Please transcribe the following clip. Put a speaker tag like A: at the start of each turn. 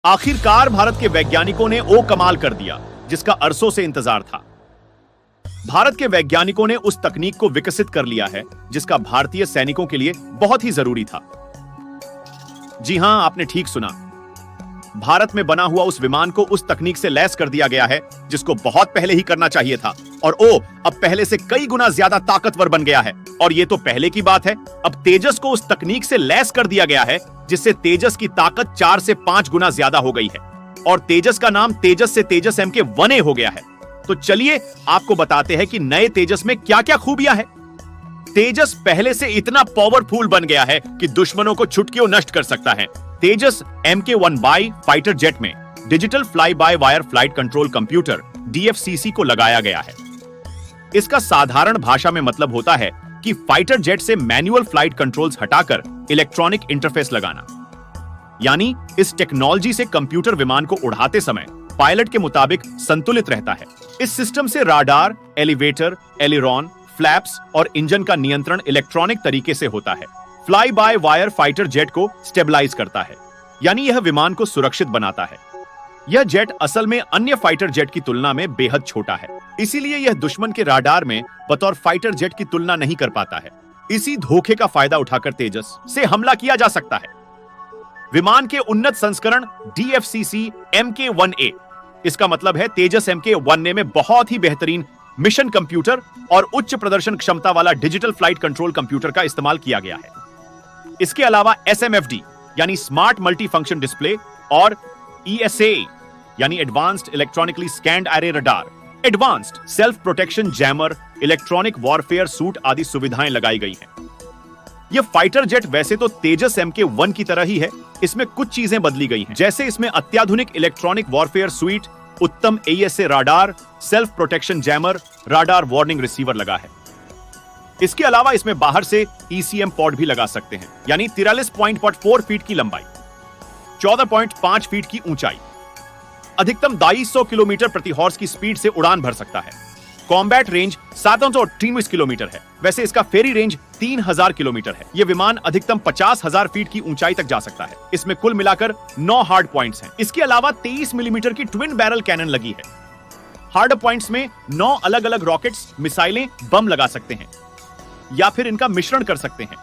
A: आखिरकार भारत के वैज्ञानिकों ने ओ कमाल कर दिया जिसका अरसों से इंतजार था। भारत के वैज्ञानिकों ने उस तकनीक को विकसित कर लिया है जिसका भारतीय सैनिकों के लिए बहुत ही जरूरी था। जी हां, आपने ठीक सुना। भारत में बना हुआ उस विमान को उस तकनीक से लैस कर दिया गया है जिसको बहुत पहले ही करना चाहिए था, और ओ अब पहले से कई गुना ज्यादा ताकतवर बन गया है। और ये तो पहले की बात है, अब तेजस को उस तकनीक से लैस कर दिया गया है जिससे तेजस की ताकत 4 से 5 गुना ज्यादा हो गई है, और तेजस का नाम तेजस से तेजस MK-1A हो गया है। तो चलिए आपको बताते हैं कि नए तेजस में क्या क्या खूबियां हैं। तेजस पहले से इतना पावरफुल बन गया है कि दुश्मनों को छुटकियों नष्ट कर सकता है। तेजस MK-1B फाइटर जेट में digital fly by wire flight control computer DFCC को लगाया गया है। इसका साधारण भाषा में मतलब होता है कि फाइटर जेट से मैनुअल फ्लाइट कंट्रोल्स हटाकर इलेक्ट्रॉनिक इंटरफेस लगाना। यानी इस टेक्नोलॉजी से कंप्यूटर विमान को उड़ाते समय पायलट के मुताबिक संतुलित रहता है। इस सिस्टम से राडार, एलिवेटर, एलिरॉन, फ्लैप्स और इंजन का नियंत्रण इलेक्ट्रॉनिक तरीके से होता है। Fly by wire fighter jet को स्टेबलाइज करता है, यानी यह विमान को सुरक्षित बनाता है। यह जेट असल में अन्य फाइटर जेट की तुलना में बेहद छोटा है, इसीलिए यह दुश्मन के राडार में बतौर फाइटर जेट की तुलना नहीं कर पाता है। इसी धोखे का फायदा उठाकर तेजस से हमला किया जा सकता है। विमान के उन्नत संस्करण DFCC MK-1A, इसका मतलब है तेजस MK-1A में बहुत ही बेहतरीन मिशन कंप्यूटर और उच्च प्रदर्शन क्षमता वाला डिजिटल फ्लाइट कंट्रोल कंप्यूटर का इस्तेमाल किया गया है। इसके अलावा SMFD यानी स्मार्ट मल्टी फंक्शन डिस्प्ले और ESA यानी advanced electronically scanned array radar, advanced self protection jammer, electronic warfare suit आदि सुविधाएं लगाई गई हैं। यह फाइटर जेट वैसे तो तेजस MK-1 की तरह ही है, इसमें कुछ चीजें बदली गई हैं, जैसे इसमें अत्याधुनिक इलेक्ट्रॉनिक वॉरफेयर स्वीट, उत्तम AESA radar, self protection jammer, radar warning receiver लगा है। इसके अलावा इसमें बाहर से ECM पॉड भी लगा सकते हैं, यानी 43.4 फीट की लंबाई, 14.5 फीट की ऊंचाई, अधिकतम 250 किलोमीटर प्रति हॉर्स की स्पीड से उड़ान भर सकता है। कॉम्बैट रेंज 728 किलोमीटर है, वैसे इसका फेरी रेंज 3000 किलोमीटर है। यह विमान अधिकतम 50,000 फीट की ऊंचाई तक जा सकता है। इसमें कुल मिलाकर 9 हार्ड पॉइंट्स हैं। इसके अलावा 23 मिलीमीटर की ट्विन बैरल कैनन लगी है। हार्ड पॉइंट्स में 9 अलग अलग रॉकेट्स, मिसाइलें, बम लगा सकते हैं या फिर इनका मिश्रण कर सकते हैं।